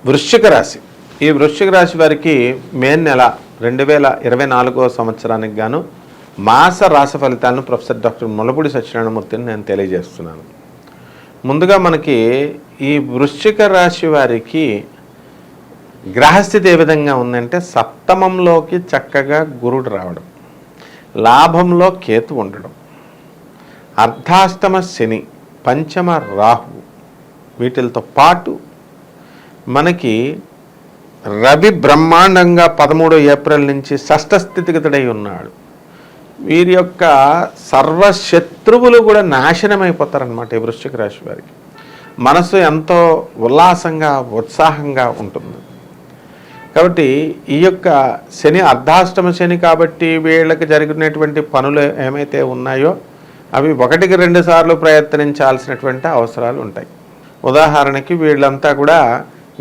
వృశ్చిక రాశి. ఈ వృశ్చిక రాశి వారికి మే నెల 2024వ సంవత్సరానికి గాను మాస రాశి ఫలితాలను ప్రొఫెసర్ డాక్టర్ ముల్లపూడి సత్యనారాయణమూర్తిని నేను తెలియజేస్తున్నాను. ముందుగా మనకి ఈ వృశ్చిక రాశి వారికి గ్రహస్థితి ఏ విధంగా ఉందంటే, సప్తమంలోకి చక్కగా గురుడు రావడం, లాభంలో కేతు ఉండడం, అర్ధాష్టమ శని, పంచమ రాహు, వీటితో పాటు మనకి రవి బ్రహ్మాండంగా 13 ఏప్రిల్ నుంచి షష్ఠ స్థితిగతుడై ఉన్నాడు. వీరి యొక్క సర్వశత్రువులు కూడా నాశనమైపోతారనమాట. ఈ వృశ్చిక రాశి వారికి మనసు ఎంతో ఉల్లాసంగా ఉత్సాహంగా ఉంటుంది. కాబట్టి ఈ యొక్క శని అర్ధాష్టమ శని కాబట్టి వీళ్ళకి జరిగినటువంటి పనులు ఏమైతే ఉన్నాయో అవి 1-2 సార్లు ప్రయత్నించాల్సినటువంటి అవసరాలు ఉంటాయి. ఉదాహరణకి వీళ్ళంతా కూడా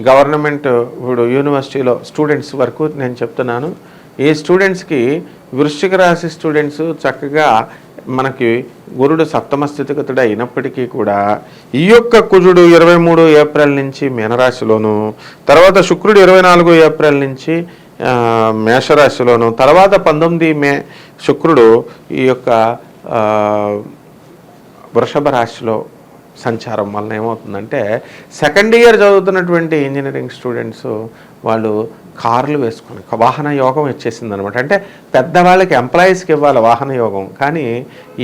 గవర్నమెంట్ ఇప్పుడు యూనివర్సిటీలో స్టూడెంట్స్ వరకు నేను చెప్తున్నాను. ఈ స్టూడెంట్స్కి వృశ్చిక రాశి స్టూడెంట్స్ చక్కగా మనకి గురుడు సప్తమ స్థితిగతుడు అయినప్పటికీ కూడా ఈ యొక్క కుజుడు 23 ఏప్రిల్ నుంచి మీనరాశిలోను, తర్వాత శుక్రుడు 24 ఏప్రిల్ నుంచి మేషరాశిలోను, తర్వాత 19 మే శుక్రుడు ఈ యొక్క వృషభ రాశిలో సంచారం వలన ఏమవుతుందంటే, సెకండ్ ఇయర్ చదువుతున్నటువంటి ఇంజనీరింగ్ స్టూడెంట్స్ వాళ్ళు కార్లు వేసుకొని వాహన యోగం వచ్చేసింది అనమాట. అంటే పెద్దవాళ్ళకి ఎంప్లాయీస్కి ఇవ్వాలి వాహన యోగం, కానీ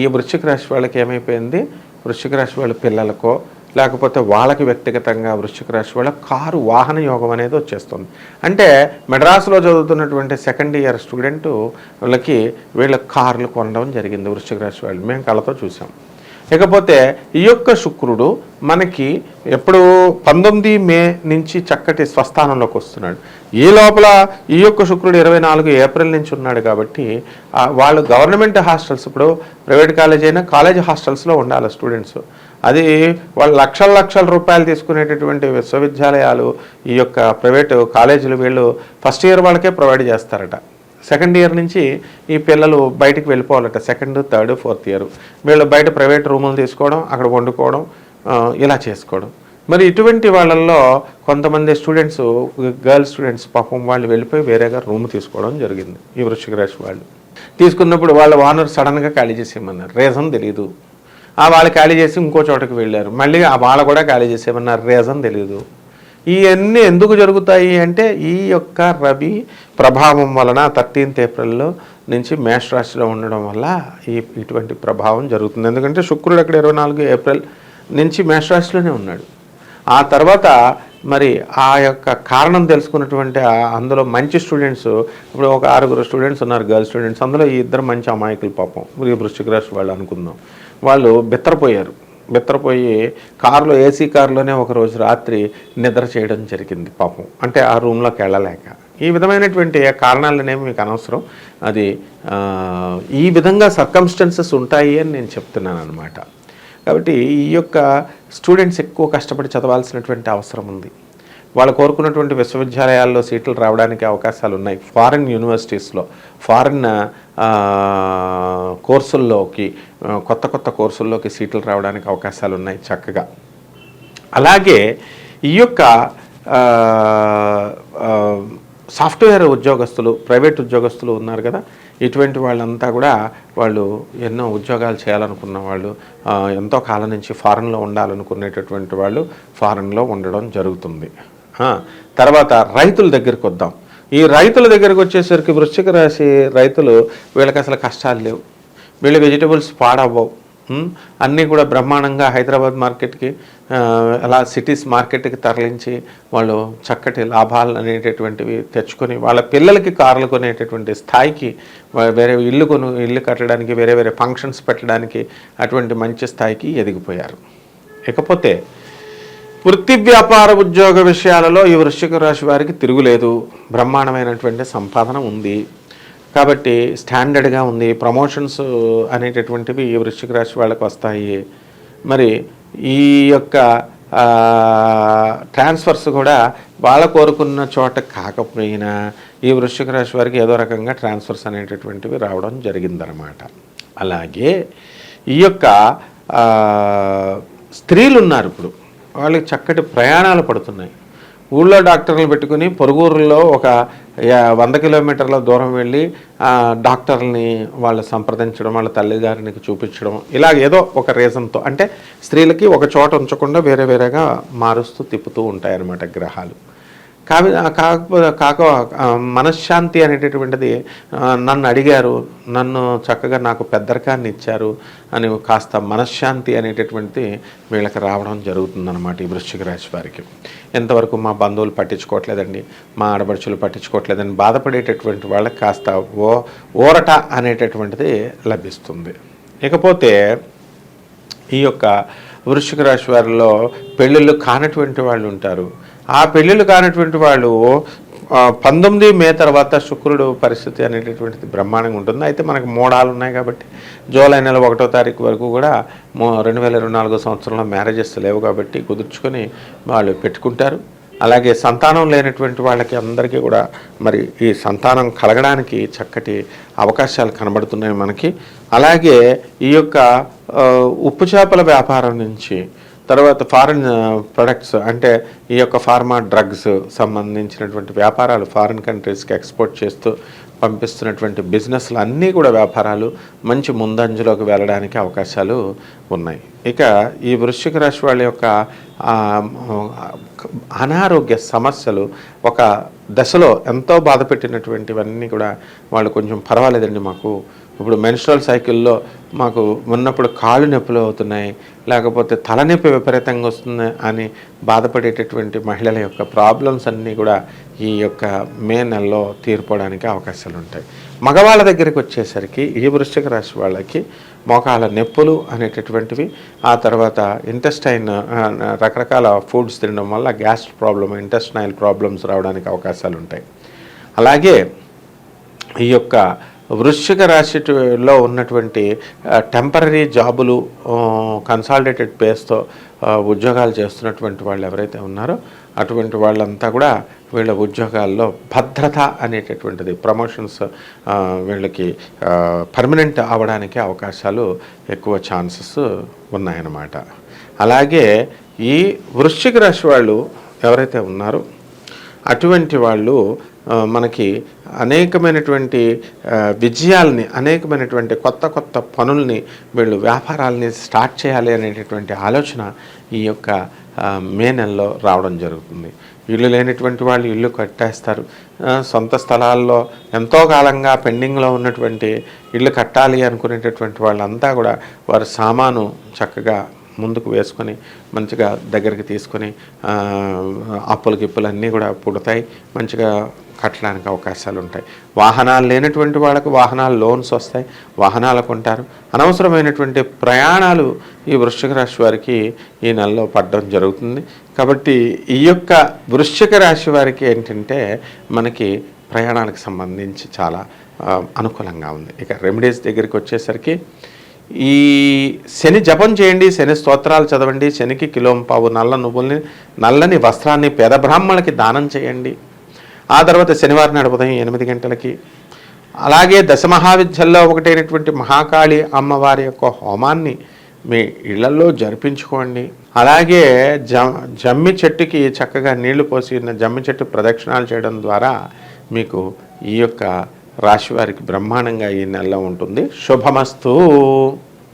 ఈ వృశ్చిక రాశి వాళ్ళకి ఏమైపోయింది, వృశ్చిక రాశి వాళ్ళ పిల్లలకో లేకపోతే వాళ్ళకి వ్యక్తిగతంగా వృశ్చిక రాశి వాళ్ళ కారు వాహన యోగం అనేది వచ్చేస్తుంది. అంటే మెడ్రాస్లో చదువుతున్నటువంటి సెకండ్ ఇయర్ స్టూడెంట్ వీళ్ళ కార్లు కొనడం జరిగింది వృశ్చిక రాశి వాళ్ళు, మేము కళ్ళతో చూసాం. ఇకపోతే ఈ యొక్క శుక్రుడు మనకి ఎప్పుడు 19 మే నుంచి చక్కటి స్వస్థానంలోకి వస్తున్నాడు. ఈ లోపల ఈ యొక్క శుక్రుడు 24 ఏప్రిల్ నుంచి ఉన్నాడు. కాబట్టి వాళ్ళు గవర్నమెంట్ హాస్టల్స్, ఇప్పుడు ప్రైవేట్ కాలేజ్ అయినా కాలేజ్ హాస్టల్స్లో ఉండాలి స్టూడెంట్స్. అది వాళ్ళు లక్షల రూపాయలు తీసుకునేటటువంటి విశ్వవిద్యాలయాలు ఈ యొక్క ప్రైవేటు కాలేజీలు వీళ్ళు ఫస్ట్ ఇయర్ వాళ్ళకే ప్రొవైడ్ చేస్తారట. సెకండ్ ఇయర్ నుంచి ఈ పిల్లలు బయటికి వెళ్ళిపోవాలట. సెకండ్, థర్డ్, ఫోర్త్ ఇయర్ వీళ్ళు బయట ప్రైవేట్ రూములు తీసుకోవడం, అక్కడ వండుకోవడం, ఇలా చేసుకోవడం. మరి ఇటువంటి వాళ్ళల్లో కొంతమంది స్టూడెంట్స్, గర్ల్స్ స్టూడెంట్స్ పాపం వాళ్ళు వెళ్ళిపోయి వేరేగా రూమ్ తీసుకోవడం జరిగింది. ఈ వృశ్చిక రాశి వాళ్ళు తీసుకున్నప్పుడు వాళ్ళ ఓనర్ సడన్గా ఖాళీ చేసేయమన్నారు, రీజన్ తెలియదు. వాళ్ళు ఖాళీ చేసి ఇంకో చోటకి వెళ్ళారు, మళ్ళీ వాళ్ళు కూడా ఖాళీ చేసేయమన్నారు, రీజన్ తెలియదు. ఇవన్నీ ఎందుకు జరుగుతాయి అంటే, ఈ యొక్క రవి ప్రభావం వలన 13th ఏప్రిల్లో నుంచి మేషరాశిలో ఉండడం వల్ల ఇటువంటి ప్రభావం జరుగుతుంది. ఎందుకంటే శుక్రుడు అక్కడ 24 ఏప్రిల్ నుంచి మేషరాశిలోనే ఉన్నాడు. ఆ తర్వాత మరి ఆ యొక్క కారణం తెలుసుకున్నటువంటి అందులో మంచి స్టూడెంట్స్, ఇప్పుడు ఒక 6 స్టూడెంట్స్ ఉన్నారు గర్ల్స్ స్టూడెంట్స్, అందులో ఈ 2 మంచి అమాయకులు పాపం వృశ్చిక రాశి వాళ్ళు అనుకుందాం. వాళ్ళు బెత్తరపోయి కారులో, ఏసీ కారులోనే ఒకరోజు రాత్రి నిద్ర చేయడం జరిగింది పాపం. అంటే ఆ రూమ్లోకి వెళ్ళలేక. ఈ విధమైనటువంటి కారణాలనేవి మీకు అనవసరం. అది ఈ విధంగా సర్కమ్స్టెన్సెస్ ఉంటాయి అని నేను చెప్తున్నాను అనమాట. కాబట్టి ఈ యొక్క స్టూడెంట్స్ ఎక్కువ కష్టపడి చదవాల్సినటువంటి అవసరం ఉంది. వాళ్ళు కోరుకున్నటువంటి విశ్వవిద్యాలయాల్లో సీట్లు రావడానికి అవకాశాలు ఉన్నాయి. ఫారిన్ యూనివర్సిటీస్లో, ఫారిన్ కోర్సుల్లోకి, కొత్త కోర్సుల్లోకి సీట్లు రావడానికి అవకాశాలు ఉన్నాయి చక్కగా. అలాగే ఈ యొక్క సాఫ్ట్వేర్ ఉద్యోగస్తులు, ప్రైవేట్ ఉద్యోగస్తులు ఉన్నారు కదా, ఇటువంటి వాళ్ళంతా కూడా వాళ్ళు ఎన్నో ఉద్యోగాలు చేయాలనుకున్న వాళ్ళు, ఎంతో కాలం నుంచి ఫారెన్లో ఉండాలనుకునేటటువంటి వాళ్ళు ఫారెన్లో ఉండడం జరుగుతుంది. తర్వాత రైతుల దగ్గరికి వద్దాం. ఈ రైతుల దగ్గరికి వచ్చేసరికి వృశ్చిక రాశి రైతులు, వీళ్ళకి అసలు కష్టాలు లేవు, వీళ్ళ వెజిటబుల్స్ పాడవ్వవు, అన్నీ కూడా బ్రహ్మాండంగా హైదరాబాద్ మార్కెట్కి, అలా సిటీస్ మార్కెట్కి తరలించి వాళ్ళు చక్కటి లాభాలు అనేటటువంటివి తెచ్చుకొని వాళ్ళ పిల్లలకి కార్లు కొనేటటువంటి స్థాయికి, వేరే ఇల్లు కట్టడానికి, వేరే ఫంక్షన్స్ పెట్టడానికి అటువంటి మంచి స్థాయికి ఎదిగిపోయారు. ఇకపోతే వృత్తి వ్యాపార ఉద్యోగ విషయాలలో ఈ వృశ్చిక రాశి వారికి తిరుగులేదు. బ్రహ్మాండమైనటువంటి సంపాదన ఉంది కాబట్టి స్టాండర్డ్గా ఉంది. ప్రమోషన్స్ అనేటటువంటివి ఈ వృశ్చిక రాశి వాళ్ళకి వస్తాయి. మరి ఈ యొక్క ట్రాన్స్ఫర్స్ కూడా వాళ్ళ కోరుకున్న చోట కాకపోయినా ఈ వృశ్చిక రాశి వారికి ఏదో రకంగా ట్రాన్స్ఫర్స్ అనేటటువంటివి రావడం జరిగిందనమాట. అలాగే ఈ యొక్క స్త్రీలు ఉన్నారు, ఇప్పుడు వాళ్ళకి చక్కటి ప్రయాణాలు పడుతున్నాయి. ఊళ్ళో డాక్టర్లు పెట్టుకుని పొరుగురులో ఒక 100 కిలోమీటర్ల దూరం వెళ్ళి డాక్టర్ని వాళ్ళు సంప్రదించడం, వాళ్ళ తల్లిగారికి చూపించడం, ఇలా ఏదో ఒక రీజన్తో, అంటే స్త్రీలకి ఒక చోట ఉంచకుండా వేరే వేరేగా మారుస్తూ తిప్పుతూ ఉంటాయన్నమాట గ్రహాలు. కాక మనశ్శాంతి అనేటటువంటిది నన్ను అడిగారు, నన్ను చక్కగా నాకు పెద్దరికాన్ని ఇచ్చారు అని కాస్త మనశ్శాంతి అనేటటువంటిది వీళ్ళకి రావడం జరుగుతుందన్నమాట ఈ వృశ్చిక రాశి వారికి. ఎంతవరకు మా బంధువులు పట్టించుకోవట్లేదండి, మా ఆడపడుచులు పట్టించుకోవట్లేదని బాధపడేటటువంటి వాళ్ళకి కాస్త ఊరట అనేటటువంటిది లభిస్తుంది. ఇకపోతే ఈ యొక్క వృశ్చిక రాశి వారిలో పెళ్ళిళ్ళు కానటువంటి వాళ్ళు ఉంటారు. ఆ పెళ్ళిళ్ళు కానటువంటి వాళ్ళు 19 మే తర్వాత శుక్రుడు పరిస్థితి అనేటటువంటిది బ్రహ్మాండంగా ఉంటుంది. అయితే మనకు మోడాలు ఉన్నాయి కాబట్టి జూలై నెల 1వ తారీఖు వరకు కూడా 2024 సంవత్సరంలో మ్యారేజెస్ లేవు కాబట్టి కుదుర్చుకొని వాళ్ళు పెట్టుకుంటారు. అలాగే సంతానం లేనటువంటి వాళ్ళకి అందరికీ కూడా మరి ఈ సంతానం కలగడానికి చక్కటి అవకాశాలు కనబడుతున్నాయి మనకి. అలాగే ఈ యొక్క ఉప్పు చేపల వ్యాపారం నుంచి, తర్వాత ఫారిన్ ప్రొడక్ట్స్ అంటే ఈ యొక్క ఫార్మా డ్రగ్స్ సంబంధించినటువంటి వ్యాపారాలు ఫారిన్ కంట్రీస్కి ఎక్స్పోర్ట్ చేస్తూ పంపిస్తున్నటువంటి బిజినెస్లు అన్నీ కూడా వ్యాపారాలు మంచి ముందంజలోకి వెళ్ళడానికి అవకాశాలు ఉన్నాయి. ఇక ఈ వృశ్చిక రాశి వాళ్ళ యొక్క అనారోగ్య సమస్యలు ఒక దశలో ఎంతో బాధ పెట్టినటువంటివన్నీ కూడా వాళ్ళు కొంచెం పర్వాలేదండి, మాకు ఇప్పుడు మెన్స్ట్రల్ సైకిల్లో మాకు ఉన్నప్పుడు కాళ్ళు నొప్పులు అవుతున్నాయి, లేకపోతే తలనొప్పి విపరీతంగా వస్తుంది అని బాధపడేటటువంటి మహిళల యొక్క ప్రాబ్లమ్స్ అన్నీ కూడా ఈ యొక్క మే నెలలో తీరిపోవడానికి అవకాశాలు ఉంటాయి. మగవాళ్ళ దగ్గరికి వచ్చేసరికి ఈ వృశ్చిక రాశి వాళ్ళకి మోకాళ్ళ నొప్పులు అనేటటువంటివి, ఆ తర్వాత ఇంటెస్టైన్ రకరకాల ఫుడ్స్ తినడం వల్ల గ్యాస్ ప్రాబ్లమ్, ఇంటెస్టైనల్ ప్రాబ్లమ్స్ రావడానికి అవకాశాలు ఉంటాయి. అలాగే ఈ యొక్క వృశ్చిక రాశిలో ఉన్నటువంటి టెంపరీ జాబులు, కన్సాలిడేటెడ్ పేస్తో ఉద్యోగాలు చేస్తున్నటువంటి వాళ్ళు ఎవరైతే ఉన్నారో అటువంటి వాళ్ళంతా కూడా వీళ్ళ ఉద్యోగాల్లో భద్రత అనేటటువంటిది, ప్రమోషన్స్ వీళ్ళకి పర్మనెంట్ అవ్వడానికి అవకాశాలు ఎక్కువ ఛాన్సెస్ ఉన్నాయన్నమాట. అలాగే ఈ వృశ్చిక రాశి వాళ్ళు ఎవరైతే ఉన్నారో అటువంటి వాళ్ళు మనకి అనేకమైనటువంటి విజయాల్ని, అనేకమైనటువంటి కొత్త కొత్త పనుల్ని, వీళ్ళు వ్యాపారాలని స్టార్ట్ చేయాలి అనేటటువంటి ఆలోచన ఈ యొక్క మే నెలలో రావడం జరుగుతుంది. ఇల్లు లేనటువంటి వాళ్ళు ఇల్లు కట్టేస్తారు. సొంత స్థలాల్లో ఎంతో కాలంగా పెండింగ్లో ఉన్నటువంటి ఇల్లు కట్టాలి అనుకునేటటువంటి వాళ్ళంతా కూడా వారి సామాను చక్కగా ముందుకు వేసుకొని మంచిగా దగ్గరికి తీసుకొని అప్పులు గిప్పులన్నీ కూడా పుడతాయి, మంచిగా కట్టడానికి అవకాశాలు ఉంటాయి. వాహనాలు లేనటువంటి వాళ్ళకు వాహనాలు లోన్స్ వస్తాయి, వాహనాలు కొంటారు. అనవసరమైనటువంటి ప్రయాణాలు ఈ వృశ్చిక రాశి వారికి ఈ నెలలో పడడం జరుగుతుంది. కాబట్టి ఈ యొక్క వృశ్చిక రాశి వారికి ఏంటంటే మనకి ప్రయాణాలకు సంబంధించి చాలా అనుకూలంగా ఉంది. ఇక రెమెడీస్ దగ్గరికి వచ్చేసరికి ఈ శని జపం చేయండి, శని స్తోత్రాలు చదవండి, శనికి కిలోంపావు నల్ల నువ్వుల్ని, నల్లని వస్త్రాన్ని పేద బ్రాహ్మణులకి దానం చేయండి. ఆ తర్వాత శనివారం నాడు ఉదయం 8 గంటలకి అలాగే దశమహావిద్యల్లో ఒకటైనటువంటి మహాకాళి అమ్మవారి యొక్క హోమాన్ని మీ ఇళ్లలో జరిపించుకోండి. అలాగే జమ్మి చెట్టుకి చక్కగా నీళ్లు పోసి జమ్మి చెట్టు ప్రదక్షిణాలు చేయడం ద్వారా మీకు ఈ యొక్క రాశి వారికి బ్రహ్మాండంగా ఈ నెలలో ఉంటుంది. శుభమస్తు.